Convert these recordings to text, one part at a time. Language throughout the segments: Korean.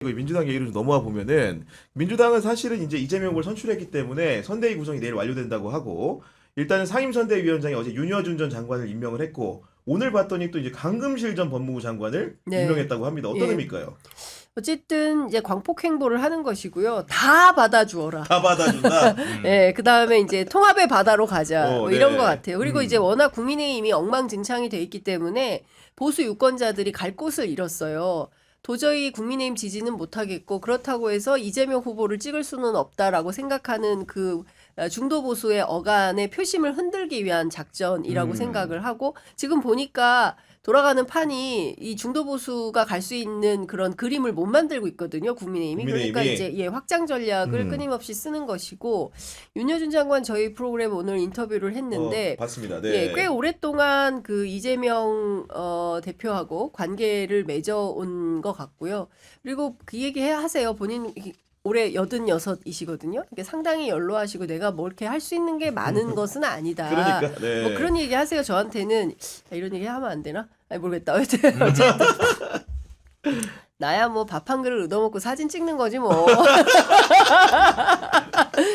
민주당 얘기를 좀 넘어와 보면은 민주당은 사실은 이제 이재명 후보를 선출했기 때문에 선대위 구성이 내일 완료된다고 하고 일단은 상임선대위원장이 어제 윤여준 전 장관을 임명을 했고 오늘 봤더니 또 이제 강금실 전 법무부 장관을 네. 임명했다고 합니다. 어떤 예. 의미일까요? 어쨌든 이제 광폭 행보를 하는 것이고요. 다 받아주어라. 다 받아준다. 네, 그 다음에 이제 통합의 바다로 가자. 뭐 이런 네. 것 같아요. 그리고 이제 워낙 국민의힘이 엉망진창이 돼 있기 때문에 보수 유권자들이 갈 곳을 잃었어요. 도저히 국민의힘 지지는 못하겠고 그렇다고 해서 이재명 후보를 찍을 수는 없다라고 생각하는 그 중도 보수의 어간의 표심을 흔들기 위한 작전이라고 생각을 하고 지금 보니까 돌아가는 판이 이 중도 보수가 갈 수 있는 그런 그림을 못 만들고 있거든요. 국민의힘이. 그러니까 이제 확장 전략을 끊임없이 쓰는 것이고 윤여준 장관 저희 프로그램 오늘 인터뷰를 했는데 봤습니다. 네. 예, 꽤 오랫동안 그 이재명 대표하고 관계를 맺어온 것 같고요. 그리고 그 얘기 하세요. 본인 올해 86이시거든요. 이게 상당히 연로하시고 내가 뭐 이렇게 할 수 있는 게 많은 것은 아니다. 그러니까, 네. 뭐 그런 얘기 하세요. 저한테는 이런 얘기 하면 안 되나? 아니 모르겠다. 어쨌든 나야 뭐 밥 한 그릇 얻어먹고 사진 찍는 거지 뭐.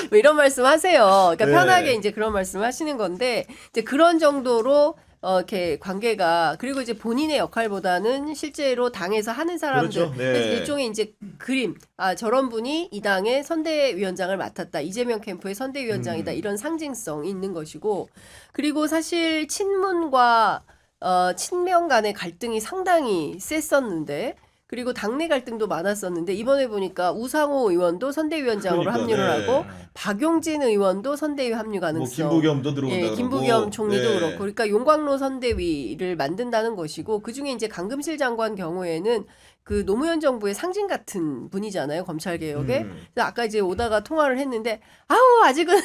뭐 이런 말씀 하세요. 그러니까 네. 편하게 이제 그런 말씀 하시는 건데 이제 그런 정도로 이렇게 관계가 그리고 이제 본인의 역할보다는 실제로 당에서 하는 사람들 그렇죠. 네. 일종의 이제 그림 저런 분이 이 당의 선대위원장을 맡았다 이재명 캠프의 선대위원장이다 이런 상징성이 있는 것이고 그리고 사실 친문과 친명 간의 갈등이 상당히 셌었는데 그리고 당내 갈등도 많았었는데 이번에 보니까 우상호 의원도 선대위원장으로 그러니까, 합류를 네. 하고 박용진 의원도 선대위 합류 가능성. 뭐 김부겸도 들어온다. 예, 김부겸 총리도 네. 그렇고 그러니까 용광로 선대위를 만든다는 것이고 그중에 이제 강금실 장관 경우에는 그 노무현 정부의 상징 같은 분이잖아요. 검찰 개혁에. 그래서 아까 이제 오다가 통화를 했는데 아직은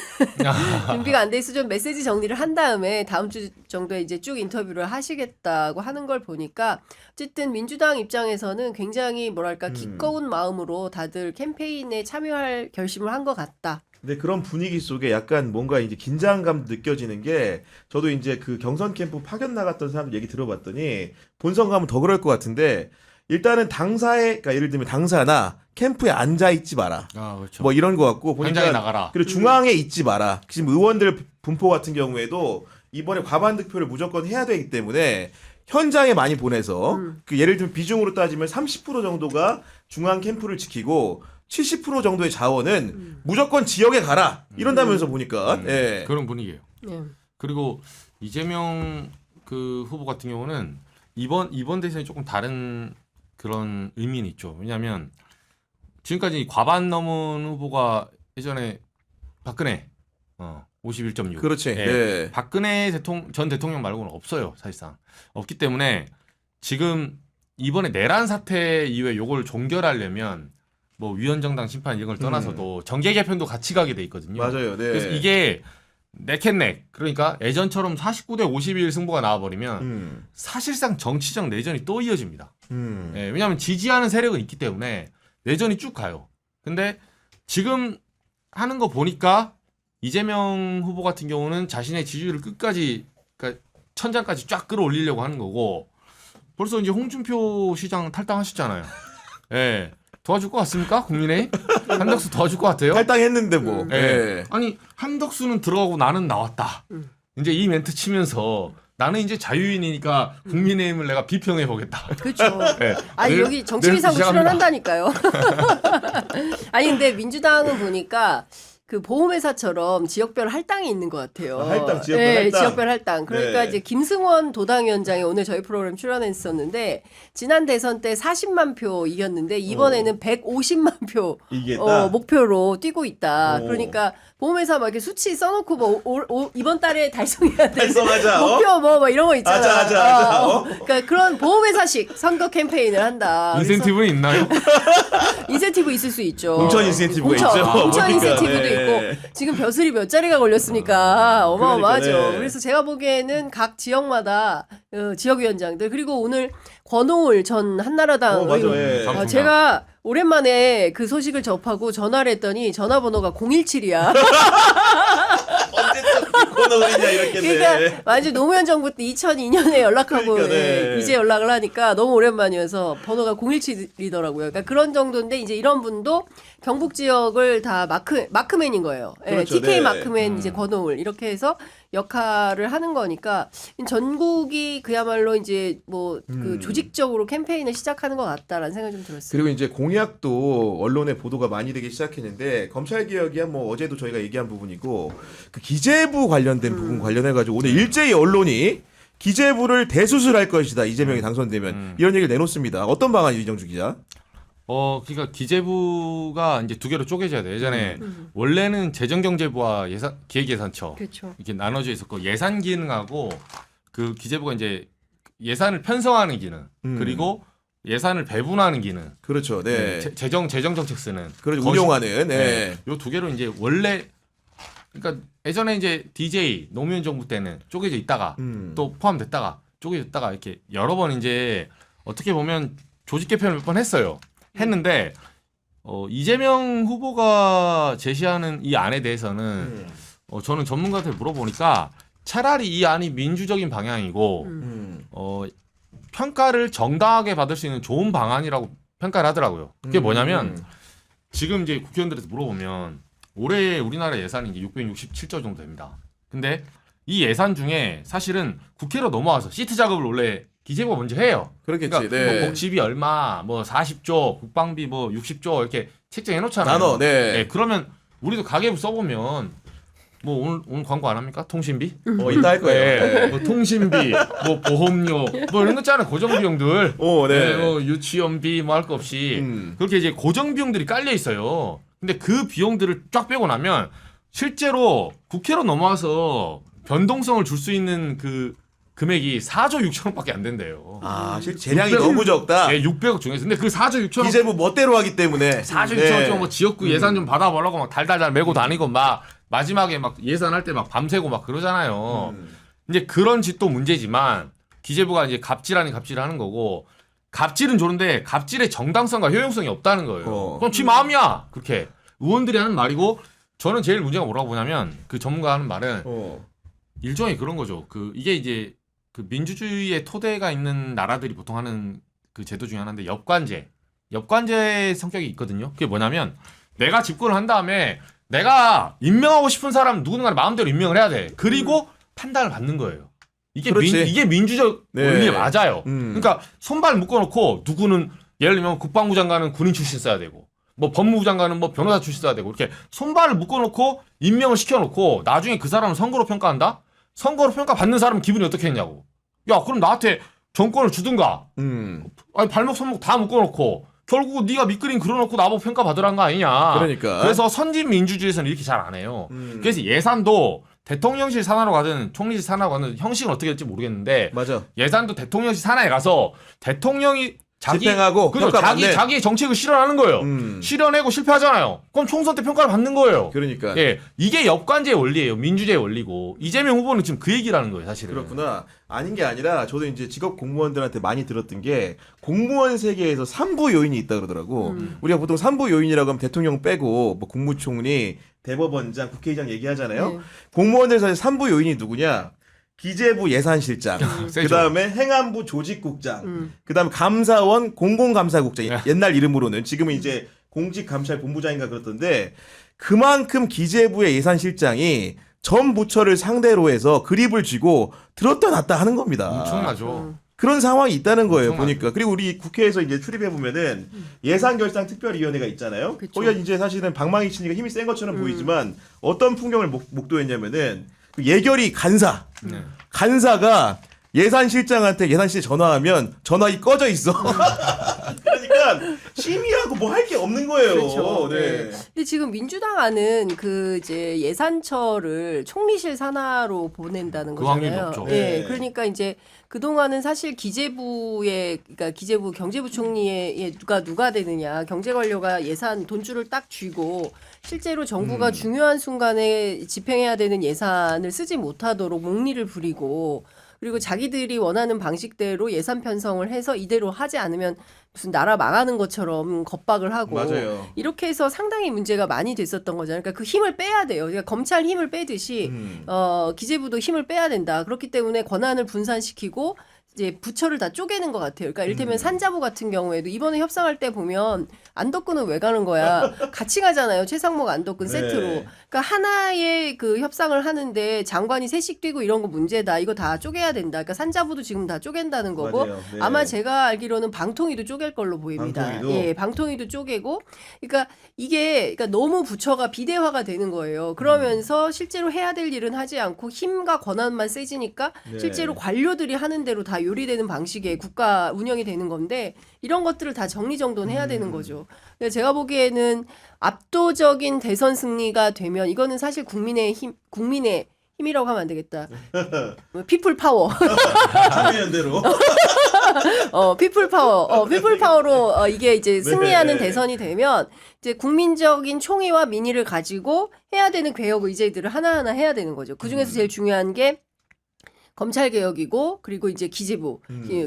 준비가 안 돼 있어 좀 메시지 정리를 한 다음에 다음 주 정도에 이제 쭉 인터뷰를 하시겠다고 하는 걸 보니까 어쨌든 민주당 입장에서는 굉장히 뭐랄까 기꺼운 마음으로 다들 캠페인에 참여할 결심을 한 것 같다. 근데 그런 분위기 속에 약간 뭔가 이제 긴장감도 느껴지는 게 저도 이제 그 경선 캠프 파견 나갔던 사람들 얘기 들어봤더니 본선 가면 더 그럴 것 같은데 일단은 당사에 그러니까 예를 들면 당사나 캠프에 앉아 있지 마라. 그렇죠. 뭐 이런 것 같고 보니까 현장에 나가라. 그리고 중앙에 있지 마라. 지금 의원들 분포 같은 경우에도 이번에 과반 득표를 무조건 해야 되기 때문에 현장에 많이 보내서 그 예를 들면 비중으로 따지면 30% 정도가 중앙 캠프를 지키고 70% 정도의 자원은 무조건 지역에 가라. 이런다면서 보니까. 예. 그런 분위기예요. 예. 그리고 이재명 그 후보 같은 경우는 이번 대선이 조금 다른 그런 의미는 있죠. 왜냐하면 지금까지 과반 넘은 후보가 예전에 박근혜 51.6. 그렇지. 예. 네. 박근혜 전 대통령 말고는 없어요. 사실상 없기 때문에 지금 이번에 내란 사태 이후에 요걸 종결하려면 뭐 위원정당 심판 이런 걸 떠나서도 정계 개편도 같이 가게 돼 있거든요. 맞아요. 네. 그래서 이게 넥앤넥 그러니까 예전처럼 49대 51 승부가 나와버리면 사실상 정치적 내전이 또 이어집니다. 예, 왜냐하면 지지하는 세력은 있기 때문에 내전이 쭉 가요. 근데 지금 하는 거 보니까 이재명 후보 같은 경우는 자신의 지지율을 끝까지 그러니까 천장까지 쫙 끌어올리려고 하는 거고 벌써 이제 홍준표 시장 탈당하셨잖아요. 예. 도와줄 것 같습니까? 국민의힘? 한덕수 도와줄 것 같아요? 탈당했는데 뭐. 예. 예. 아니 한덕수는 들어가고 나는 나왔다. 이제 이 멘트 치면서 나는 이제 자유인이니까 국민의힘을 내가 비평해 보겠다. 그렇죠. 예. 아니 늘- 여기 정치기사고 늘 출연한다니까요. 아니 근데 민주당은 보니까 그 보험회사처럼 지역별 할당이 있는 것 같아요. 할당, 지역별 네, 할당. 지역별 할당. 그러니까 네. 이제 김승원 도당위원장이 오늘 저희 프로그램 출연했었는데 지난 대선 때 40만 표 이겼는데 이번에는 150만 표 이기겠다. 목표로 뛰고 있다. 오. 그러니까 보험회사 막 이렇게 수치 써놓고 뭐 이번 달에 달성해야 돼. 달성하자. 목표 뭐 이런 거 있잖아. 아자. 그러니까 그런 보험회사식 선거 캠페인을 한다. 인센티브는 있나요? 인센티브 있을 수 있죠. 공천 인센티브가 있죠. 공천 보니까, 인센티브도 네. 있고 지금 벼슬이 몇 자리가 걸렸으니까 어마어마하죠. 그러니까, 네. 그래서 제가 보기에는 각 지역마다 지역위원장들 그리고 오늘 권오을 전 한나라당 맞아. 의원, 예. 아, 제가 오랜만에 그 소식을 접하고 전화를 했더니 전화번호가 017이야. 권오을이냐 이렇겠네. 그러니까 완전 노무현 정부 때 2002년에 연락하고 그러니까, 네. 이제 연락을 하니까 너무 오랜만이어서 번호가 017이더라고요. 그러니까 그런 정도인데 이제 이런 분도 경북 지역을 다 마크맨인 거예요. 그렇죠, TK 네. 마크맨 이제 권오을 이렇게 해서 역할을 하는 거니까 전국이 그야말로 이제 뭐 그 조직적으로 캠페인을 시작하는 것 같다라는 생각이 좀 들었어요. 그리고 이제 공약도 언론에 보도가 많이 되기 시작했는데 검찰 개혁이야 뭐 어제도 저희가 얘기한 부분이고 그 기재부 관련된 부분 관련해 가지고 오늘 일제히 언론이 기재부를 대수술할 것이다 이재명이 당선되면 이런 얘기를 내놓습니다. 어떤 방안이 이정주 기자? 그러니까 기재부가 이제 두 개로 쪼개져야 돼. 예전에 원래는 재정경제부와 기획예산처 그렇죠. 이렇게 나눠져 있었고 예산 기능하고 그 기재부가 이제 예산을 편성하는 기능 그리고 예산을 배분하는 기능. 그렇죠. 네. 재정 정책 쓰는. 그렇죠. 운용하는. 네. 요 두 개로 이제 원래 그러니까 예전에 이제 DJ 노무현 정부 때는 쪼개져 있다가 또 포함됐다가 쪼개져 있다가 이렇게 여러 번 이제 어떻게 보면 조직 개편을 몇 번 했어요. 했는데 이재명 후보가 제시하는 이 안에 대해서는 저는 전문가한테 물어보니까 차라리 이 안이 민주적인 방향이고 평가를 정당하게 받을 수 있는 좋은 방안이라고 평가를 하더라고요. 그게 뭐냐면 지금 이제 국회의원들한테 물어보면 올해 우리나라 예산이 이제 667조 정도 됩니다. 근데 이 예산 중에 사실은 국회로 넘어와서 시트 작업을 원래 기재부가 먼저 해요. 그렇겠지. 그러니까 네. 뭐 복지비 얼마, 뭐 40조, 국방비 뭐 60조 이렇게 책정해 놓잖아요. 나눠. 네. 그러면 우리도 가계부 써보면 뭐 오늘 광고 안 합니까? 통신비? 이따 할 거예요. 네. 뭐 통신비, 뭐 보험료, 뭐 이런 거 있잖아요. 고정 비용들. 오, 네. 뭐 유치원비 뭐 할 거 없이 그렇게 이제 고정 비용들이 깔려 있어요. 근데 그 비용들을 쫙 빼고 나면 실제로 국회로 넘어와서 변동성을 줄 수 있는 그 금액이 4조 6천억밖에 안 된대요. 아, 실제 재량이 600억, 너무 적다. 600억 중에서. 근데 그 4조 6천억 기재부 멋대로 하기 때문에 4조 네. 6천억 뭐 지역구 예산 좀 받아보려고 막 달달달 메고 다니고 막 마지막에 막 예산할 때 막 밤새고 막 그러잖아요. 이제 그런 짓도 문제지만 기재부가 이제 갑질 아닌 갑질을 하는 거고 갑질은 좋은데 갑질의 정당성과 효용성이 없다는 거예요. 그럼 지 마음이야. 그렇게 의원들이 하는 말이고 저는 제일 문제가 뭐라고 보냐면 그 전문가 하는 말은 일종의 그런 거죠. 그 이게 이제 그 민주주의의 토대가 있는 나라들이 보통 하는 그 제도 중에 하나인데 엽관제 성격이 있거든요. 그게 뭐냐면 내가 집권을 한 다음에 내가 임명하고 싶은 사람 누군가 마음대로 임명을 해야 돼. 그리고 판단을 받는 거예요. 이게 그렇지. 이게 민주적 네. 원리에 맞아요. 그러니까 손발 묶어놓고 누구는 예를 들면 국방부 장관은 군인 출신 써야 되고 뭐 법무부 장관은 뭐 변호사 출신 써야 되고 이렇게 손발을 묶어놓고 임명을 시켜놓고 나중에 그 사람을 선거로 평가한다? 선거로 평가받는 사람은 기분이 어떻게 했냐고. 야 그럼 나한테 정권을 주든가. 아니 발목 손목 다 묶어놓고 결국 네가 밑그림 그려놓고 나보고 평가받으라는 거 아니냐. 그러니까. 그래서 선진 민주주의에서는 이렇게 잘 안 해요. 그래서 예산도 대통령실 산하로 가든 총리실 산하로 가든 형식은 어떻게 될지 모르겠는데 맞아. 예산도 대통령실 산하에 가서 대통령이 집행하고 그죠 평가받는. 자기의 정책을 실현하는 거예요. 실현하고 실패하잖아요. 그럼 총선 때 평가를 받는 거예요. 그러니까. 예, 이게 엽관제의 원리예요. 민주주의의 원리고 이재명 후보는 지금 그 얘기를 하는 거예요, 사실은. 그렇구나. 아닌 게 아니라 저도 이제 직업 공무원들한테 많이 들었던 게 공무원 세계에서 3부 요인이 있다 그러더라고. 우리가 보통 3부 요인이라고 하면 대통령 빼고 뭐 국무총리, 대법원장, 국회의장 얘기하잖아요. 네. 공무원들 사이에 3부 요인이 누구냐? 기재부 예산실장, 세죠. 그다음에 행안부 조직국장, 그다음에 감사원 공공감사국장. 옛날 이름으로는 지금은 이제 공직감찰본부장인가 그렇던데 그만큼 기재부의 예산실장이 전 부처를 상대로 해서 그립을 쥐고 들었다 놨다 하는 겁니다. 엄청나죠. 그런 상황이 있다는 거예요, 엄청나죠. 보니까. 그리고 우리 국회에서 이제 출입해 보면은 예산결산특별위원회가 있잖아요. 그쵸. 거기가 이제 사실은 방망이 치니까 힘이 센 것처럼 보이지만 어떤 풍경을 목도했냐면은 그 예결위 간사, 간사가 예산실장한테 예산실에 전화하면 전화기 꺼져 있어. 그러니까 심의하고 뭐 할 게 없는 거예요. 그렇죠. 네. 근데 지금 민주당 안은 그 이제 예산처를 총리실 산하로 보낸다는 그 확률이 거잖아요. 높죠. 예. 네. 그러니까 이제 그 동안은 사실 기재부의 그러니까 기재부 경제부총리의 누가 되느냐 경제 관료가 예산 돈줄을 딱 쥐고 실제로 정부가 중요한 순간에 집행해야 되는 예산을 쓰지 못하도록 몽리를 부리고 그리고 자기들이 원하는 방식대로 예산 편성을 해서 이대로 하지 않으면 무슨 나라 망하는 것처럼 겁박을 하고 맞아요. 이렇게 해서 상당히 문제가 많이 됐었던 거잖아요. 그러니까 그 힘을 빼야 돼요. 그러니까 검찰 힘을 빼듯이 기재부도 힘을 빼야 된다. 그렇기 때문에 권한을 분산시키고 이제 부처를 다 쪼개는 것 같아요. 그러니까 이를테면 산자부 같은 경우에도 이번에 협상할 때 보면 안덕근은 왜 가는 거야? 같이 가잖아요. 최상목 안덕근 네. 세트로. 그러니까 하나의 그 협상을 하는데 장관이 셋씩 뛰고 이런 거 문제다. 이거 다 쪼개야 된다. 그러니까 산자부도 지금 다 쪼갠다는 거고 맞아요. 네. 아마 제가 알기로는 방통위도 쪼갤 걸로 보입니다. 방통위도? 예, 방통위도 쪼개고. 그러니까 이게 그러니까 너무 부처가 비대화가 되는 거예요. 그러면서 실제로 해야 될 일은 하지 않고 힘과 권한만 세지니까 네. 실제로 관료들이 하는 대로 다 요리되는 방식의 국가 운영이 되는 건데 이런 것들을 다 정리정돈해야 되는 거죠. 그래서 제가 보기에는 압도적인 대선 승리가 되면 이거는 사실 국민의 힘이라고 하면 안 되겠다. 피플 파워. 장외연대로. 피플 파워. 피플 파워로 이게 이제 승리하는 네. 대선이 되면 이제 국민적인 총의와 민의를 가지고 해야 되는 개혁 의제들을 하나하나 해야 되는 거죠. 그중에서 제일 중요한 게 검찰 개혁이고 그리고 이제 기재부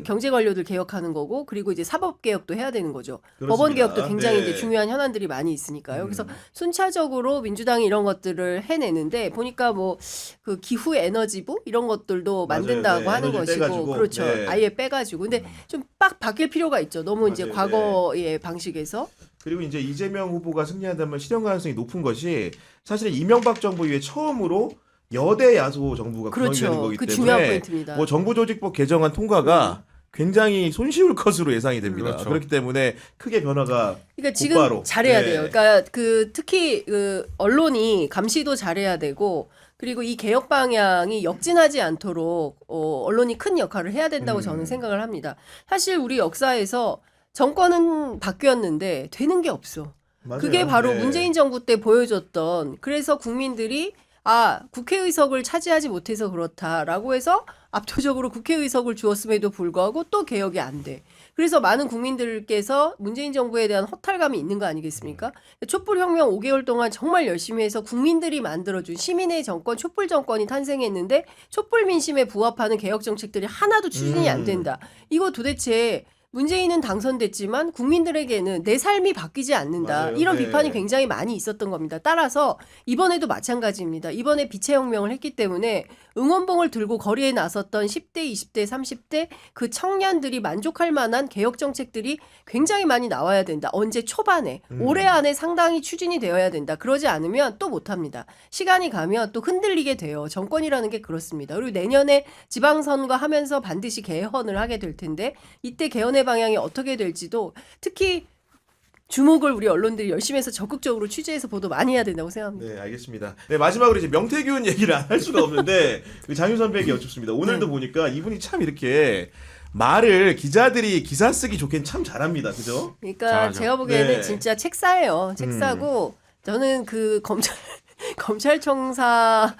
경제 관료들 개혁하는 거고 그리고 이제 사법 개혁도 해야 되는 거죠. 그렇습니다. 법원 개혁도 굉장히 네. 이제 중요한 현안들이 많이 있으니까요. 그래서 순차적으로 민주당이 이런 것들을 해내는데 보니까 뭐 그 기후 에너지부 이런 것들도 맞아요. 만든다고 네, 하는 에너지 것이고 빼가지고. 그렇죠. 네. 아예 빼가지고 근데 좀 빡 바뀔 필요가 있죠. 너무 이제 맞아요. 과거의 방식에서 그리고 이제 이재명 후보가 승리한다면 실현 가능성이 높은 것이 사실은 이명박 정부 이후에 처음으로 여대 야소 정부가 구성이 되는 그렇죠. 거기 그 때문에 중요한 포인트입니다. 뭐 정부조직법 개정안 통과가 굉장히 손쉬울 것으로 예상이 됩니다. 그렇죠. 그렇기 때문에 크게 변화가 그러니까 지금 곧바로. 잘해야 네. 돼요. 그러니까 그 특히 그 언론이 감시도 잘해야 되고 그리고 이 개혁 방향이 역진하지 않도록 언론이 큰 역할을 해야 된다고 저는 생각을 합니다. 사실 우리 역사에서 정권은 바뀌었는데 되는 게 없어. 맞아요. 그게 바로 네. 문재인 정부 때 보여줬던 그래서 국민들이 국회의석을 차지하지 못해서 그렇다라고 해서 압도적으로 국회의석을 주었음에도 불구하고 또 개혁이 안 돼. 그래서 많은 국민들께서 문재인 정부에 대한 허탈감이 있는 거 아니겠습니까? 촛불혁명 5개월 동안 정말 열심히 해서 국민들이 만들어준 시민의 정권, 촛불 정권이 탄생했는데 촛불 민심에 부합하는 개혁 정책들이 하나도 추진이 안 된다. 이거 도대체 문재인은 당선됐지만 국민들에게는 내 삶이 바뀌지 않는다. 맞아요. 이런 네. 비판이 굉장히 많이 있었던 겁니다. 따라서 이번에도 마찬가지입니다. 이번에 빛의 혁명을 했기 때문에 응원봉을 들고 거리에 나섰던 10대, 20대, 30대 그 청년들이 만족할 만한 개혁 정책들이 굉장히 많이 나와야 된다. 언제 초반에 올해 안에 상당히 추진이 되어야 된다. 그러지 않으면 또 못합니다. 시간이 가면 또 흔들리게 돼요. 정권이라는 게 그렇습니다. 그리고 내년에 지방선거 하면서 반드시 개헌을 하게 될 텐데 이때 개헌의 방향이 어떻게 될지도 특히 주목을 우리 언론들이 열심히 해서 적극적으로 취재해서 보도 많이 해야 된다고 생각합니다. 네, 알겠습니다. 네, 마지막으로 이제 명태균 얘기를 안 할 수가 없는데 장윤 선배에게 여쭙습니다. 오늘도 보니까 이분이 참 이렇게 말을 기자들이 기사 쓰기 좋게 참 잘합니다. 그죠? 그러니까 잘하죠. 제가 보기에는 네. 진짜 책사예요. 책사고 저는 그 검찰청사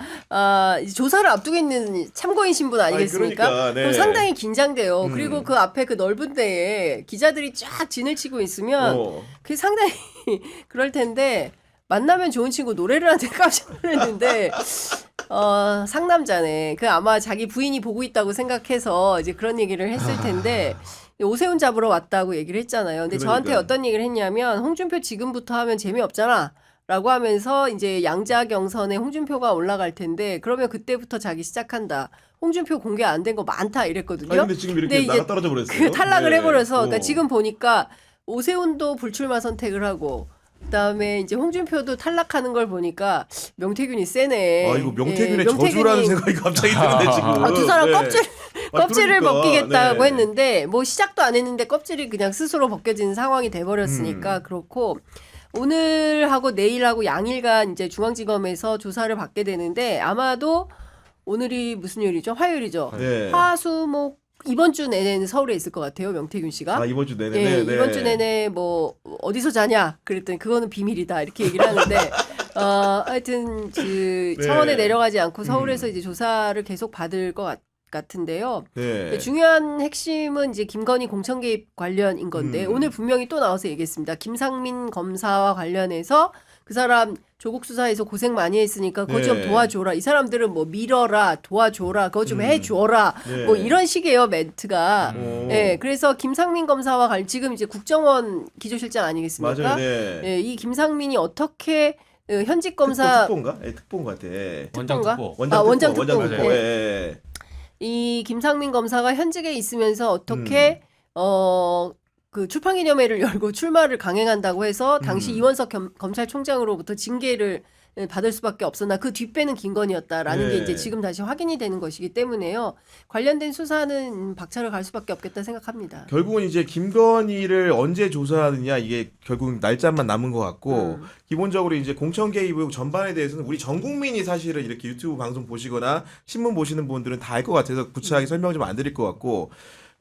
조사를 앞두고 있는 참고인 신분 아니겠습니까? 그러니까, 네. 그럼 상당히 긴장돼요. 그리고 그 앞에 그 넓은 데에 기자들이 쫙 진을 치고 있으면 그게 상당히 그럴 텐데 만나면 좋은 친구 노래를 하는데 깜짝 놀랐는데 상남자네. 그 아마 자기 부인이 보고 있다고 생각해서 이제 그런 얘기를 했을 텐데 오세훈 잡으러 왔다고 얘기를 했잖아요. 근데 저한테 그러니까. 어떤 얘기를 했냐면 홍준표 지금부터 하면 재미없잖아. 라고 하면서 이제 양자 경선에 홍준표가 올라갈 텐데 그러면 그때부터 자기 시작한다. 홍준표 공개 안 된 거 많다 이랬거든요. 아니, 근데 지금 이렇게 근데 이제 나가 떨어져 버렸어요. 그 탈락을 네. 해버려서 그러니까 지금 보니까 오세훈도 불출마 선택을 하고 그다음에 이제 홍준표도 탈락하는 걸 보니까 명태균이 세네. 아, 이거 명태균의 예, 저주라는 생각이 갑자기 드는데 지금. 두 사람 네. 껍질을 그러니까, 벗기겠다고 네. 했는데 뭐 시작도 안 했는데 껍질이 그냥 스스로 벗겨지는 상황이 돼버렸으니까 그렇고 오늘하고 내일하고 양일간 이제 중앙지검에서 조사를 받게 되는데 아마도 오늘이 무슨 요일이죠? 화요일이죠. 네. 화수목 이번 주 내내는 서울에 있을 것 같아요. 명태균 씨가. 이번 주 내내. 예, 네. 이번 주 내내 뭐 어디서 자냐 그랬더니 그거는 비밀이다 이렇게 얘기를 하는데 하여튼 그 네. 청원에 내려가지 않고 서울에서 이제 조사를 계속 받을 것 같은데요. 네. 중요한 핵심은 이제 김건희 공천 개입 관련인 건데 오늘 분명히 또 나와서 얘기했습니다. 김상민 검사와 관련해서 그 사람 조국 수사에서 고생 많이 했으니까 그거 좀 네. 도와줘라. 이 사람들은 뭐 밀어라, 도와줘라, 그거 좀 해줘라. 네. 뭐 이런 식이에요 멘트가. 오. 예, 그래서 김상민 검사와 지금 이제 국정원 기조실장 아니겠습니까? 맞아요. 네. 예, 이 김상민이 어떻게 현직 검사 특보인가? 예, 특보인 것 같아. 원장 특보인가? 특보. 원장 특보. 원장 특보. 네. 예. 이 김상민 검사가 현직에 있으면서 어떻게 그 출판기념회를 열고 출마를 강행한다고 해서 당시 이원석 검찰총장으로부터 징계를 받을 수밖에 없었나 그 뒷배는 김건희였다라는 게 네. 이제 지금 다시 확인이 되는 것이기 때문에요. 관련된 수사는 박차를 갈 수밖에 없겠다 생각합니다. 결국은 이제 김건희를 언제 조사하느냐 이게 결국 날짜만 남은 것 같고 기본적으로 이제 공천 개입 의혹 전반에 대해서는 우리 전 국민이 사실은 이렇게 유튜브 방송 보시거나 신문 보시는 분들은 다 알 것 같아서 구체하게 설명 좀 안 드릴 것 같고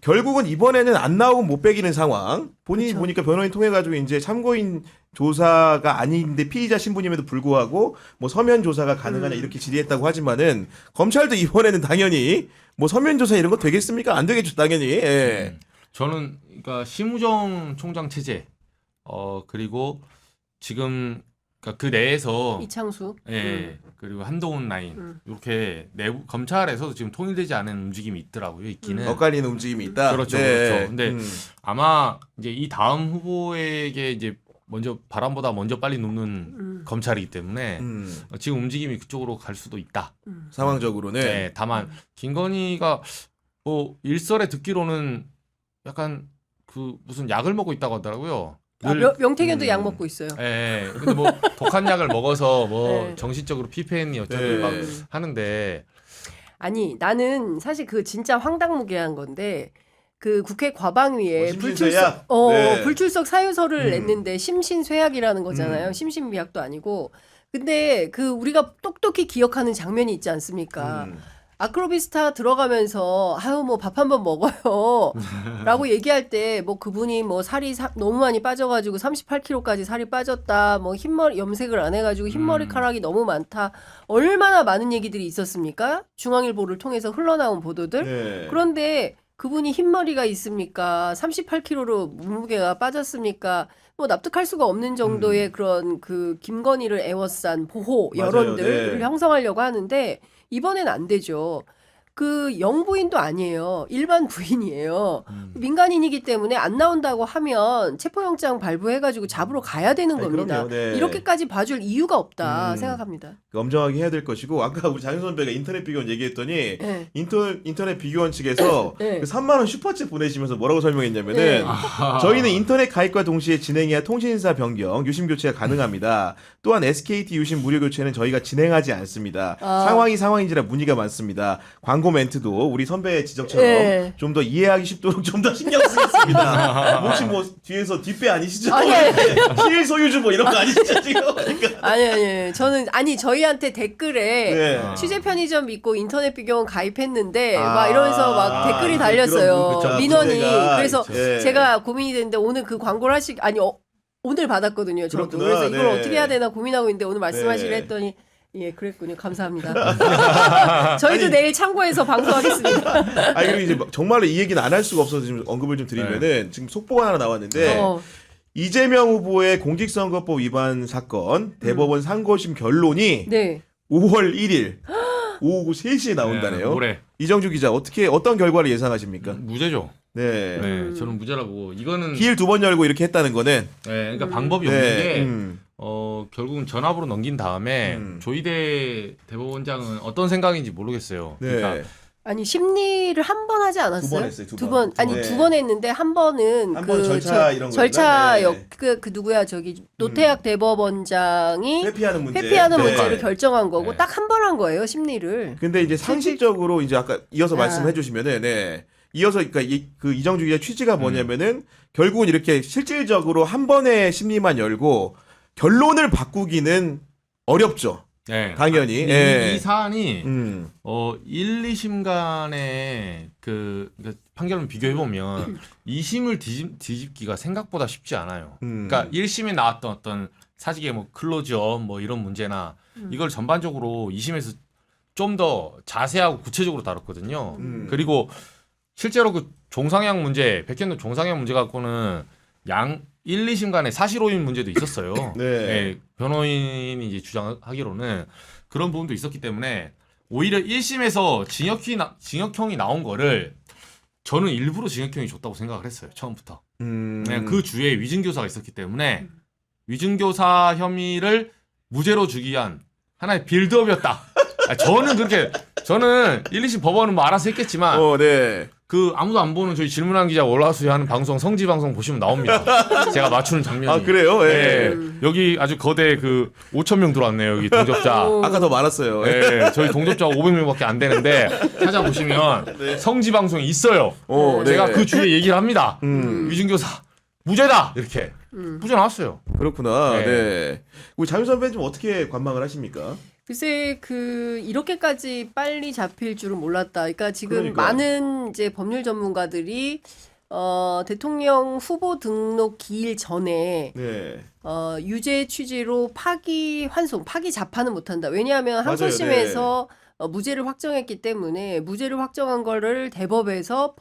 결국은 이번에는 안 나오고 못 빼기는 상황. 본인이 그쵸. 보니까 변호인 통해 가지고 이제 참고인 조사가 아닌데 피의자 신분임에도 불구하고 뭐 서면 조사가 가능하냐 이렇게 질의했다고 하지만은 검찰도 이번에는 당연히 뭐 서면 조사 이런 거 되겠습니까? 안 되겠죠, 당연히. 예. 저는 그러니까 심우정 총장 체제 그리고 지금 그러니까 그 내에서 이창수. 예 그리고 한동훈 라인 이렇게 내부 검찰에서도 지금 통일되지 않은 움직임이 있더라고요. 있기는. 엇갈리는 움직임이 있다. 그렇죠, 네. 그렇죠. 근데 아마 이제 이 다음 후보에게 이제 먼저 바람보다 먼저 빨리 눕는 검찰이기 때문에 지금 움직임이 그쪽으로 갈 수도 있다. 상황적으로는 네, 다만 김건희가 뭐 일설에 듣기로는 약간 그 무슨 약을 먹고 있다고 하더라고요. 명태균도 약 먹고 있어요. 예. 근데 뭐 독한 약을 먹어서 뭐 네. 정신적으로 피폐했니 어쩌니 네. 막 하는데 아니 나는 사실 그 진짜 황당무계한 건데 그 국회 과방위에 심신쇠약? 불출석 사유서를 냈는데 심신쇠약이라는 거잖아요. 심신미약도 아니고. 근데 그 우리가 똑똑히 기억하는 장면이 있지 않습니까? 아크로비스타 들어가면서 아유 뭐 밥 한 번 먹어요 라고 얘기할 때 뭐 그분이 뭐 살이 너무 많이 빠져가지고 38kg까지 살이 빠졌다 뭐 흰머리 염색을 안 해가지고 흰머리카락이 너무 많다 얼마나 많은 얘기들이 있었습니까? 중앙일보를 통해서 흘러나온 보도들. 네. 그런데 그분이 흰머리가 있습니까? 38kg로 몸무게가 빠졌습니까? 뭐 납득할 수가 없는 정도의 그런 그 김건희를 애워싼 보호 맞아요. 여론들을 네. 형성하려고 하는데 이번엔 안 되죠. 그 영부인도 아니에요. 일반 부인이에요. 민간인이기 때문에 안 나온다고 하면 체포영장 발부해가지고 잡으러 가야 되는 아니, 겁니다. 그럼요. 네. 이렇게까지 봐줄 이유가 없다 생각합니다. 엄정하게 해야 될 것이고 아까 우리 장윤 선배가 인터넷 비교원 얘기했더니 네. 인터넷 비교원 측에서 네. 그 3만 원 슈퍼챗 보내시면서 뭐라고 설명했냐면은 네. 저희는 인터넷 가입과 동시에 진행해야 통신사 변경, 유심 교체가 가능합니다. 또한 SKT 유심 무료 교체는 저희가 진행하지 않습니다. 상황인지라 문의가 많습니다. 광고 멘트도 우리 선배의 지적처럼 네. 좀 더 이해하기 쉽도록 좀 더 신경 쓰겠습니다. 혹시 뭐 뒤에서 뒷배 아니시죠? 아니. 시일 소유주 뭐 이런 거 아니시죠 지금? 그러니까. 아니 저는 저희한테 댓글에 네. 취재 편의점 믿고 인터넷 비교원 가입했는데 아, 막 이러면서 막 댓글이 달렸어요. 그런 민원이. 문제가 그래서 있죠. 예. 제가 고민이 됐는데 오늘 그 광고를 오늘 받았거든요. 저도. 그렇구나. 그래서 이걸 네. 어떻게 해야 되나 고민하고 있는데 오늘 말씀하시려 네. 했더니 예, 그랬군요. 감사합니다. 저희도 내일 참고해서 방송하겠습니다. 아니 그리고 이제 정말로 이 얘기는 안 할 수가 없어서 지금 언급을 좀 드리면은 지금 속보가 하나 나왔는데 이재명 후보의 공직선거법 위반 사건 대법원 상고심 결론이 네. 5월 1일 오후 3시에 나온다네요. 모레 이정주 기자 어떤 결과를 예상하십니까? 무죄죠. 네. 네, 저는 무죄라고 이거는 기일 2번 열고 이렇게 했다는 거는 네, 그러니까 방법이 없는 네. 게 결국은 전압으로 넘긴 다음에 조희대 대법원장은 어떤 생각인지 모르겠어요. 네. 그러니까 아니 심리를 한 번 하지 않았어요? 두 번 했어요, 두 두 번. 번. 아니 네. 두 번 했는데 한 번은 한 번은 절차 이런 거였나? 네. 그 누구야 저기 노태학 대법원장이 회피하는 문제. 회피하는 네. 문제를 결정한 거고 네. 딱 한 번 한 거예요 심리를. 근데 이제 상식적으로 이제 아까 이어서 아. 말씀해 주시면은 네. 이어서 그러니까 그 이정주 기자 취지가 뭐냐면은 결국은 이렇게 실질적으로 한 번의 심리만 열고 결론을 바꾸기는 어렵죠. 네. 당연히. 이, 예. 이 사안이 1, 2심 간의 그러니까 판결을 비교해 보면 2심을 뒤집기가 생각보다 쉽지 않아요. 그러니까 1심에 나왔던 어떤 사직의 뭐 클로즈업 뭐 이런 문제나 이걸 전반적으로 2심에서 좀 더 자세하고 구체적으로 다뤘거든요. 그리고 실제로 그 종상향 문제, 백현동 종상향 문제 갖고는 1, 2심 간에 사실오인 문제도 있었어요. 네. 예, 변호인이 이제 주장하기로는 그런 부분도 있었기 때문에 오히려 1심에서 징역형이 나온 거를 저는 일부러 징역형이 줬다고 생각을 했어요. 처음부터. 그냥 그 주에 위증교사가 있었기 때문에 위증교사 혐의를 무죄로 주기 위한 하나의 빌드업이었다. 저는 1, 2심 법원은 뭐 알아서 했겠지만 네. 그 아무도 안 보는 저희 질문하는 기자 월화수에 하는 방송 성지 방송 보시면 나옵니다. 제가 맞추는 장면이. 아 그래요? 예. 여기 아주 거대 그 5천 명 들어왔네요. 여기 동접자. 아까 더 많았어요. 예. 저희 동접자가 500명밖에 안 되는데 찾아보시면 성지 방송이 있어요. 제가 그 주에 얘기를 합니다. 위증교사 무죄다 이렇게 무죄 나왔어요. 그렇구나. 네. 네. 우리 장윤 선배는 좀 어떻게 관망을 하십니까? 글쎄 이렇게까지 빨리 잡힐 줄은 몰랐다. 그러니까 지금 그러니까. 많은 이제 법률 전문가들이 대통령 후보 등록 기일 전에 네. 유죄 취지로 파기 자판은 못한다. 왜냐하면 맞아요. 항소심에서 무죄를 확정했기 때문에 무죄를 확정한 거를 대법에서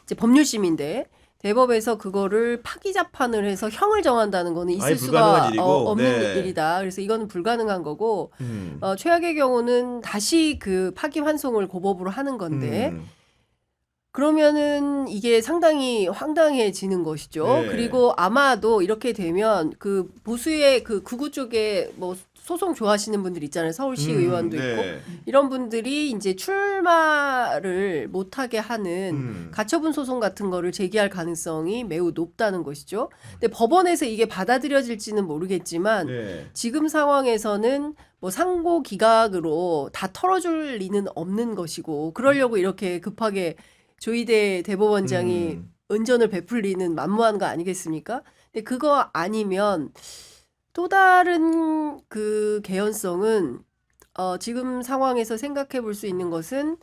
이제 법률심인데 대법에서 그거를 파기 자판을 해서 형을 정한다는 거는 아예 있을 불가능한 수가 일이고, 없는 네. 일이다. 그래서 이거는 불가능한 거고 최악의 경우는 다시 그 파기 환송을 고법으로 하는 건데 그러면은 이게 상당히 황당해지는 것이죠. 네. 그리고 아마도 이렇게 되면 그 보수의 그 극우 쪽에 뭐 소송 좋아하시는 분들 있잖아요. 서울시 의원도 네. 있고 이런 분들이 이제 출마를 못하게 하는 가처분 소송 같은 거를 제기할 가능성이 매우 높다는 것이죠. 근데 법원에서 이게 받아들여질지는 모르겠지만 네. 지금 상황에서는 뭐 상고 기각으로 다 털어줄 리는 없는 것이고 그러려고 이렇게 급하게 조희대 대법원장이 은전을 베풀리는 만무한 거 아니겠습니까? 근데 그거 아니면 또 다른 그 개연성은 지금 상황에서 생각해 볼 수 있는 것은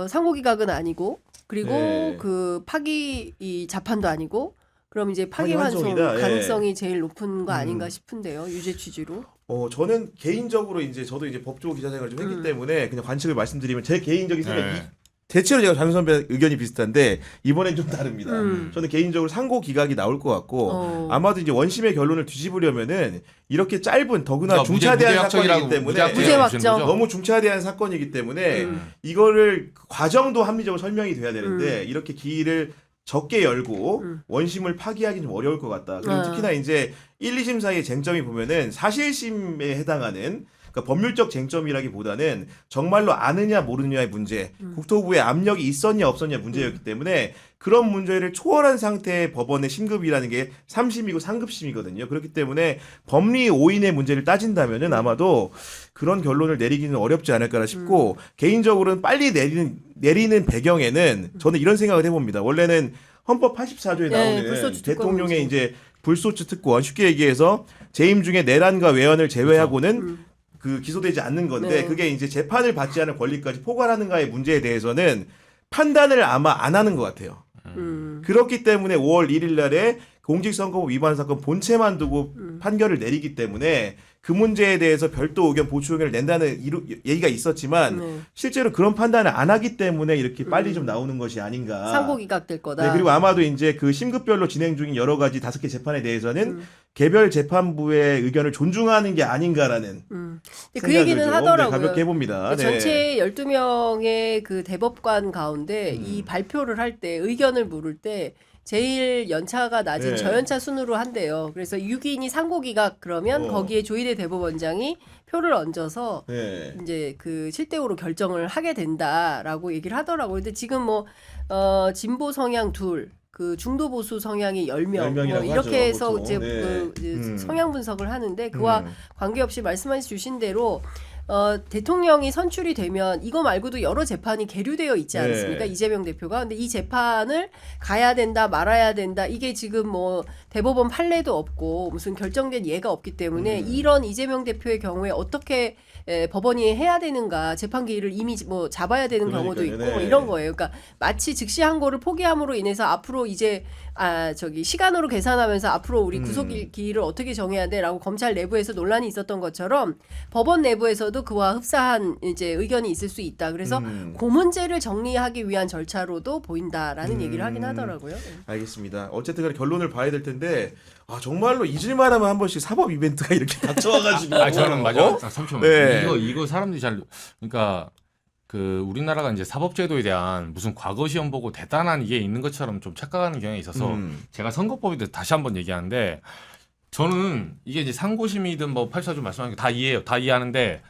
상고 기각은 아니고 그리고 네. 그 파기 이 자판도 아니고 그럼 이제 파기 파기 환송 환송이다. 예. 가능성이 제일 높은 거 아닌가 싶은데요. 유죄 취지로. 저는 개인적으로 이제 저도 이제 법조 기자 생활을 좀 했기 때문에 그냥 관측을 말씀드리면 제 개인적인 생각이 네. 대체로 제가 장윤 선배 의견이 비슷한데 이번엔 좀 다릅니다. 저는 개인적으로 상고 기각이 나올 것 같고 아마도 이제 원심의 결론을 뒤집으려면은 이렇게 짧은 더구나 그러니까 중차대한 사건이기 때문에 무죄 확정. 너무 중차대한 사건이기 때문에 이거를 과정도 합리적으로 설명이 돼야 되는데 이렇게 기일을 적게 열고 원심을 파기하기는 좀 어려울 것 같다. 그리고 특히나 이제 1, 2심 사이의 쟁점이 보면은 사실심에 해당하는 그러니까 법률적 쟁점이라기보다는 정말로 아느냐 모르느냐의 문제, 국토부의 압력이 있었냐 없었냐 문제였기 때문에 그런 문제를 초월한 상태의 법원의 심급이라는 게 3심이고 상급심이거든요. 그렇기 때문에 법리 오인의 문제를 따진다면은 아마도 그런 결론을 내리기는 어렵지 않을까 싶고 개인적으로는 빨리 내리는 배경에는 저는 이런 생각을 해봅니다. 원래는 헌법 84조에 나오는 불소추 대통령의 이제 불소추 특권 쉽게 얘기해서 재임 중에 내란과 외환을 제외하고는 그 기소되지 않는 건데 네. 그게 이제 재판을 받지 않을 권리까지 포괄하는가의 문제에 대해서는 판단을 아마 안 하는 것 같아요. 그렇기 때문에 5월 1일 날에 공직선거법 위반 사건 본체만 두고 판결을 내리기 때문에 그 문제에 대해서 별도 의견 보충 의견을 낸다는 얘기가 있었지만 실제로 그런 판단을 안 하기 때문에 이렇게 빨리 좀 나오는 것이 아닌가. 상고 기각될 거다. 네, 그리고 아마도 이제 그 심급별로 진행 중인 여러 가지 5개 재판에 대해서는 개별 재판부의 의견을 존중하는 게 아닌가라는 그 얘기는 좀, 하더라고요. 네, 가볍게 해봅니다. 네. 전체 12명의 그 대법관 가운데 이 발표를 할 때 의견을 물을 때 제일 연차가 낮은 네. 저연차 순으로 한대요. 그래서 6인이 상고기각 그러면 거기에 조희대 대법원장이 표를 얹어서 네. 이제 그 7대5로 결정을 하게 된다라고 얘기를 하더라고요. 근데 지금 뭐 진보 성향 둘, 그 중도 보수 성향이 10명 뭐 이렇게 하죠, 해서 보통. 이제 네. 그 성향 분석을 하는데 그와 관계없이 말씀해 주신 대로 대통령이 선출이 되면 이거 말고도 여러 재판이 계류되어 있지 않습니까? 네. 이재명 대표가. 근데 이 재판을 가야 된다, 말아야 된다. 이게 지금 뭐 대법원 판례도 없고 무슨 결정된 예가 없기 때문에 이런 이재명 대표의 경우에 어떻게 법원이 해야 되는가 재판 기일을 이미 뭐 잡아야 되는 경우도 있고 네. 뭐 이런 거예요. 그러니까 마치 즉시 항고를 포기함으로 인해서 앞으로 이제 시간으로 계산하면서 앞으로 우리 구속 기일을 어떻게 정해야 돼라고 검찰 내부에서 논란이 있었던 것처럼 법원 내부에서도 후보도 그와 흡사한 이제 의견이 있을 수 있다. 그래서 그 문제를 정리하기 위한 절차로도 보인다라는 얘기를 하긴 하더라고요. 알겠습니다. 어쨌든 간에 결론을 봐야 될 텐데 정말로 잊을만 하면 한 번씩 사법 이벤트가 이렇게 닥쳐와가지고 저는 맞아. 잠시만. 네. 이거 사람들이 그러니까 그 우리나라가 이제 사법제도에 대한 무슨 과거 시험 보고 대단한 이게 있는 것처럼 좀 착각하는 경향이 있어서 제가 선거법에 대해서 다시 한번 얘기하는데 저는 이게 이제 상고심이든 뭐 8사주 말씀하는 게 다 이해해요. 다 이해하는데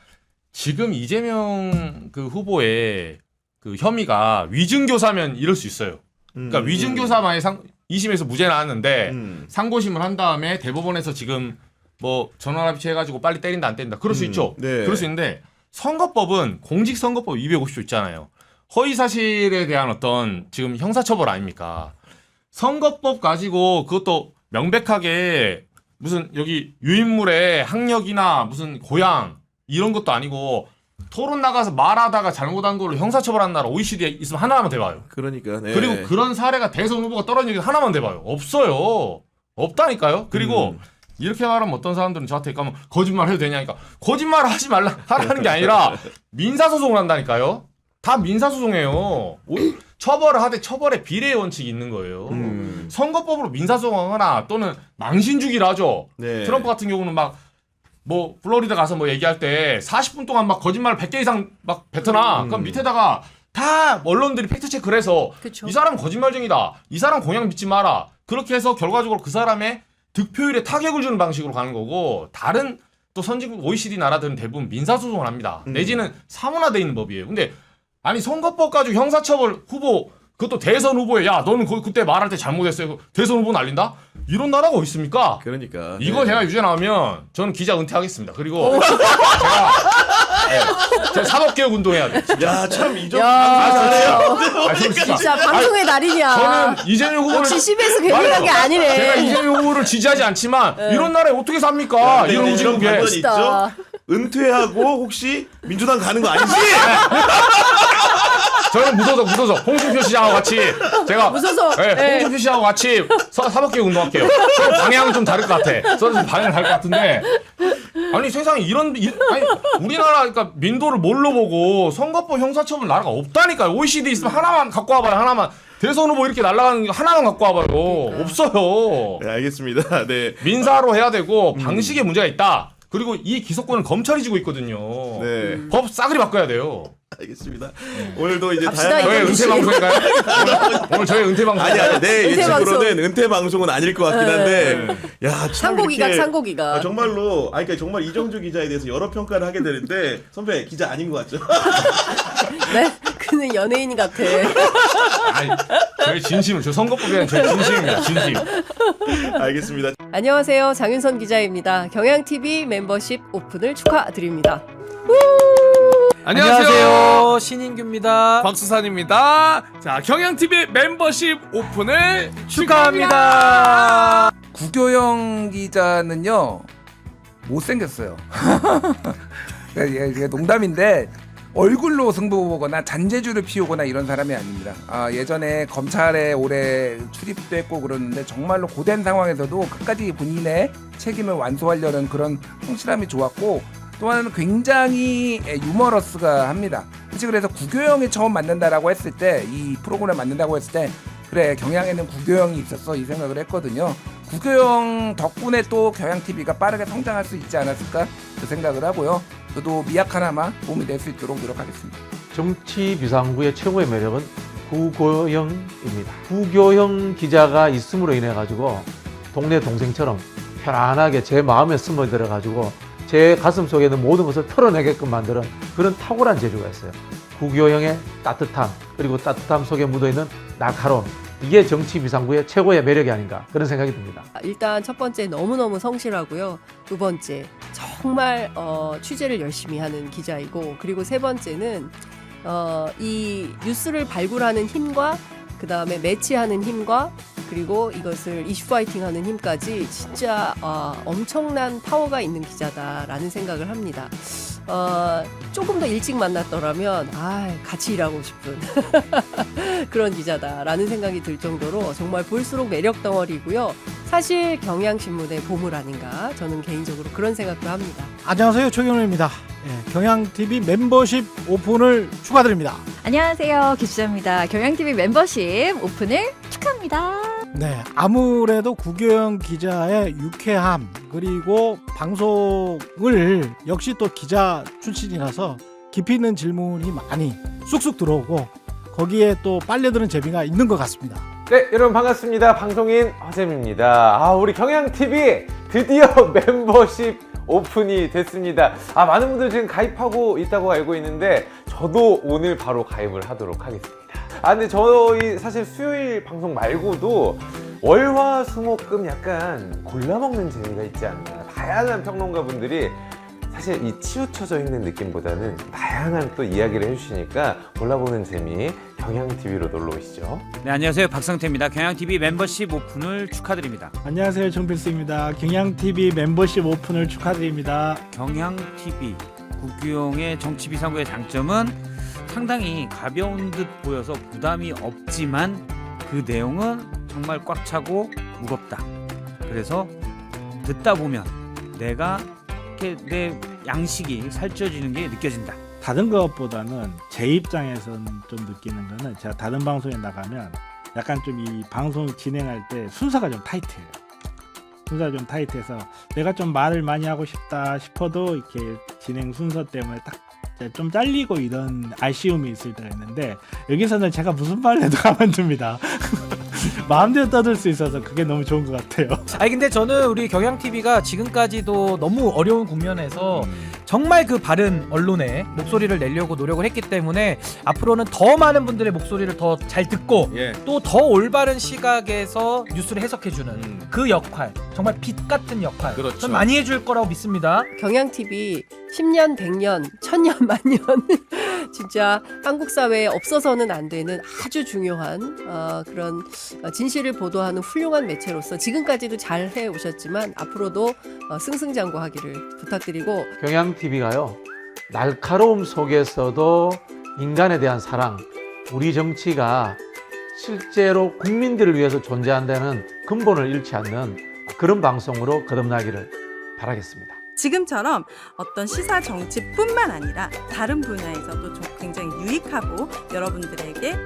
지금 이재명 그 후보의 그 혐의가 위증교사면 이럴 수 있어요. 그러니까 위증교사만의 2심에서 무죄 나왔는데 상고심을 한 다음에 대법원에서 지금 뭐 전원합의체해가지고 빨리 때린다 안 때린다 그럴 수 있죠. 네. 그럴 수 있는데 선거법은 공직선거법 250조 있잖아요. 허위사실에 대한 어떤 지금 형사처벌 아닙니까? 선거법 가지고 그것도 명백하게 무슨 여기 유인물의 학력이나 무슨 고향 이런 것도 아니고 토론 나가서 말하다가 잘못한 걸로 형사처벌한 나라 OECD에 있으면 하나만 대봐요. 그러니까 네. 그리고 그런 사례가 대선 후보가 떨어진 게 하나만 대봐요. 없어요. 없다니까요. 그리고 이렇게 말하면 어떤 사람들은 저한테 가면 거짓말 해도 되냐니까 거짓말 하지 말라 하라는 게 아니라 민사소송을 한다니까요. 다 민사소송이에요. 처벌을 하되 처벌에 비례의 원칙이 있는 거예요. 선거법으로 민사소송하거나 또는 망신주기를 하죠. 네. 트럼프 같은 경우는 막 뭐 플로리다 가서 뭐 얘기할 때 40분 동안 막 거짓말 100개 이상 막 뱉어놔. 그럼 밑에다가 다 언론들이 팩트 체크를 해서 그쵸. 이 사람은 거짓말쟁이다. 이 사람 공약 믿지 마라. 그렇게 해서 결과적으로 그 사람의 득표율에 타격을 주는 방식으로 가는 거고 다른 또 선진국 OECD 나라들은 대부분 민사소송을 합니다. 내지는 사문화되어 있는 법이에요. 근데 아니 선거법 가지고 형사처벌 후보 그것도 대선 후보에 야 너는 그때 말할 때 잘못했어요. 대선 후보 날린다? 이런 나라가 어디 있습니까? 그러니까 이거 네. 제가 유죄 나오면 저는 기자 은퇴하겠습니다. 그리고 제가 사법개혁 운동해야 돼. 야참 이정 아, 진짜 방송의 달인이야. 저는 이재명 후보를 역시 CBS 괴물한 게 제가 아니네. 이재명 후보를 지지하지 않지만 이런 나라에 어떻게 삽니까? 네, 이런 네, 우주국에 이런 멋있다. 있죠? 은퇴하고 혹시 민주당 가는 거 아니지? 저는 무소속 홍준표 시장하고 같이 제가 무소속. 네, 네. 홍준표 시장하고 같이 사법개혁 운동할게요. 서로 방향은 좀 다를 것 같아. 서로 좀 방향을 다를 것 같은데 아니 세상에 아니 우리나라 그러니까 민도를 뭘로 보고 선거법 형사처벌 나라가 없다니까요. OECD 있으면 하나만 갖고 와봐요. 하나만 대선 후보 이렇게 날아가는 거 하나만 갖고 와봐요. 없어요. 네, 알겠습니다. 네. 민사로 해야 되고 방식에 문제가 있다. 그리고 이 기소권은 검찰이 지고 있거든요. 네. 법 싸그리 바꿔야 돼요. 알겠습니다. 오늘도 이제 갑시다, 다양한 저의 은퇴 방송인가요? 오늘 저의 은퇴 방송. 아니 내 은퇴 예측으로는 은퇴 방송은 아닐 것 같긴 한데 야참 상고기각 상고기각. 정말로 그러니까 정말 이정주 기자에 대해서 여러 평가를 하게 되는데 선배 기자 아닌 것 같죠? 네, 그는 연예인 같아. 아니, 저의 진심을 저 선거법에 대한 제 진심입니다. 진심. 알겠습니다. 안녕하세요, 장윤선 기자입니다. 경향TV 멤버십 오픈을 축하드립니다. 안녕하세요. 신인규입니다. 박수산입니다. 자, 경향TV 멤버십 오픈을 축하합니다. 구교영 기자는요 못생겼어요. 이게 농담인데 얼굴로 승부 보거나 잔재주를 피우거나 이런 사람이 아닙니다. 예전에 검찰에 오래 출입도 했고 그러는데 정말로 고된 상황에서도 끝까지 본인의 책임을 완수하려는 그런 성실함이 좋았고 또 하나는 굉장히 유머러스가 합니다. 그치, 그래서 구교영이 처음 만난다라고 했을 때, 이 프로그램 만든다고 했을 때 그래 경향에는 구교영이 있었어 이 생각을 했거든요. 구교영 덕분에 또 경향TV가 빠르게 성장할 수 있지 않았을까 그 생각을 하고요. 저도 미약하나마 도움이 될 수 있도록 노력하겠습니다. 정치 비상구의 최고의 매력은 구교영입니다. 구교영 기자가 있음으로 인해 가지고 동네 동생처럼 편안하게 제 마음에 스며들어 가지고 제 가슴 속에 있는 모든 것을 털어내게끔 만드는 그런 탁월한 재주가 있어요. 구교영의 따뜻함, 그리고 따뜻함 속에 묻어있는 날카로움, 이게 정치 비상구의 최고의 매력이 아닌가 그런 생각이 듭니다. 일단 첫 번째 너무너무 성실하고요. 두 번째 정말 취재를 열심히 하는 기자이고, 그리고 세 번째는 이 뉴스를 발굴하는 힘과 그 다음에 매치하는 힘과 그리고 이것을 이슈 파이팅하는 힘까지 진짜 엄청난 파워가 있는 기자다라는 생각을 합니다. 조금 더 일찍 만났더라면 같이 일하고 싶은 그런 기자다라는 생각이 들 정도로 정말 볼수록 매력 덩어리고요. 사실 경향신문의 보물 아닌가 저는 개인적으로 그런 생각도 합니다. 안녕하세요, 최경련입니다. 경향TV 멤버십 오픈을 축하드립니다. 안녕하세요, 기수자입니다. 경향TV 멤버십 오픈을 축하합니다. 네, 아무래도 구교영 기자의 유쾌함 그리고 방송을 역시 또 기자 출신이라서 깊이 있는 질문이 많이 쑥쑥 들어오고 거기에 또 빨려드는 재미가 있는 것 같습니다. 네, 여러분 반갑습니다. 방송인 허잼입니다. 우리 경향TV 드디어 멤버십 오픈이 됐습니다. 많은 분들 지금 가입하고 있다고 알고 있는데 저도 오늘 바로 가입을 하도록 하겠습니다. 근데 저희 사실 수요일 방송 말고도 월화수목금 약간 골라먹는 재미가 있지 않나. 다양한 평론가분들이 사실 이 치우쳐져 있는 느낌보다는 다양한 또 이야기를 해주시니까 골라보는 재미 경향TV로 놀러 오시죠. 네, 안녕하세요, 박상태입니다. 경향TV 멤버십 오픈을 축하드립니다. 안녕하세요, 정필수입니다. 경향TV 멤버십 오픈을 축하드립니다. 경향TV 구규용의 정치비상구의 장점은 상당히 가벼운 듯 보여서 부담이 없지만 그 내용은 정말 꽉 차고 무겁다. 그래서 듣다 보면 내가 이렇게 내 양식이 살쪄지는 게 느껴진다. 다른 것보다는 제 입장에서는 좀 느끼는 거는 제가 다른 방송에 나가면 약간 좀 이 방송 진행할 때 순서가 좀 타이트해요. 순서가 좀 타이트해서 내가 좀 말을 많이 하고 싶다 싶어도 이렇게 진행 순서 때문에 딱 좀 잘리고 이런 아쉬움이 있을 때가 있는데 여기서는 제가 무슨 말을 해도 가만둡니다. 마음대로 떠들 수 있어서 그게 너무 좋은 것 같아요. 근데 저는 우리 경향TV가 지금까지도 너무 어려운 국면에서 정말 그 바른 언론의 목소리를 내려고 노력을 했기 때문에 앞으로는 더 많은 분들의 목소리를 더 잘 듣고 또 더 올바른 시각에서 뉴스를 해석해주는 그 역할, 정말 빛 같은 역할 그렇죠. 전 많이 해줄 거라고 믿습니다. 경향TV 10년, 100년, 1000년, 만년 진짜 한국 사회에 없어서는 안 되는 아주 중요한 그런 진실을 보도하는 훌륭한 매체로서 지금까지도 잘 해오셨지만 앞으로도 승승장구하기를 부탁드리고 경향TV가요 날카로움 속에서도 인간에 대한 사랑, 우리 정치가 실제로 국민들을 위해서 존재한다는 근본을 잃지 않는 그런 방송으로 거듭나기를 바라겠습니다. 지금처럼 어떤 시사 정치뿐만 아니라 다른 분야에서도 좀 굉장히 유익하고 여러분들에게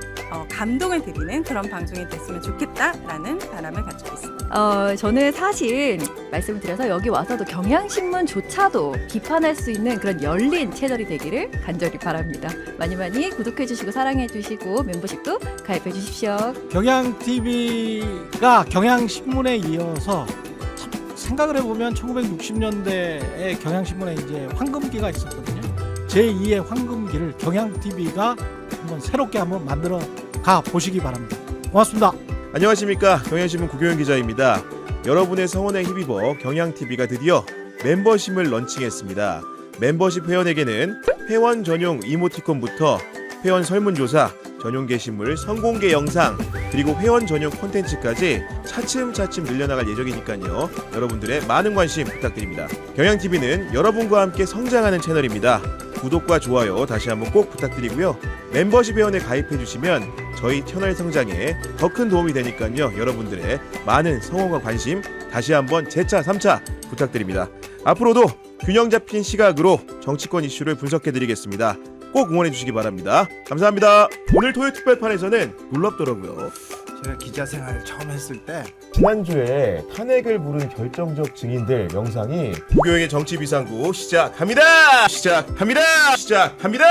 감동을 드리는 그런 방송이 됐으면 좋겠다라는 바람을 가지고 있습니다. 저는 사실 말씀을 드려서 여기 와서도 경향신문조차도 비판할 수 있는 그런 열린 채널이 되기를 간절히 바랍니다. 많이 많이 구독해주시고 사랑해주시고 멤버십도 가입해주십시오. 경향TV가 경향신문에 이어서 생각을 해보면 1960년대에 경향신문에 이제 황금기가 있었거든요. 제2의 황금기를 경향TV가 한번 새롭게 한번 만들어 가 보시기 바랍니다. 고맙습니다. 안녕하십니까, 경향신문 구교영 기자입니다. 여러분의 성원에 힘입어 경향TV가 드디어 멤버십을 런칭했습니다. 멤버십 회원에게는 회원 전용 이모티콘부터 회원 설문조사, 전용 게시물, 선공개 영상, 그리고 회원 전용 콘텐츠까지 차츰차츰 늘려나갈 예정이니까요. 여러분들의 많은 관심 부탁드립니다. 경향TV는 여러분과 함께 성장하는 채널입니다. 구독과 좋아요 다시 한번 꼭 부탁드리고요. 멤버십 회원에 가입해주시면 저희 채널 성장에 더 큰 도움이 되니까요. 여러분들의 많은 성원과 관심 다시 한번 재차 3차 부탁드립니다. 앞으로도 균형 잡힌 시각으로 정치권 이슈를 분석해드리겠습니다. 꼭 응원해주시기 바랍니다. 감사합니다. 오늘 토요일 특별판에서는 놀랍더라고요. 제가 기자 생활을 처음 했을 때 지난주에 탄핵을 부른 결정적 증인들 영상이 구교영의 정치비상구 시작합니다. 시작합니다. 시작합니다.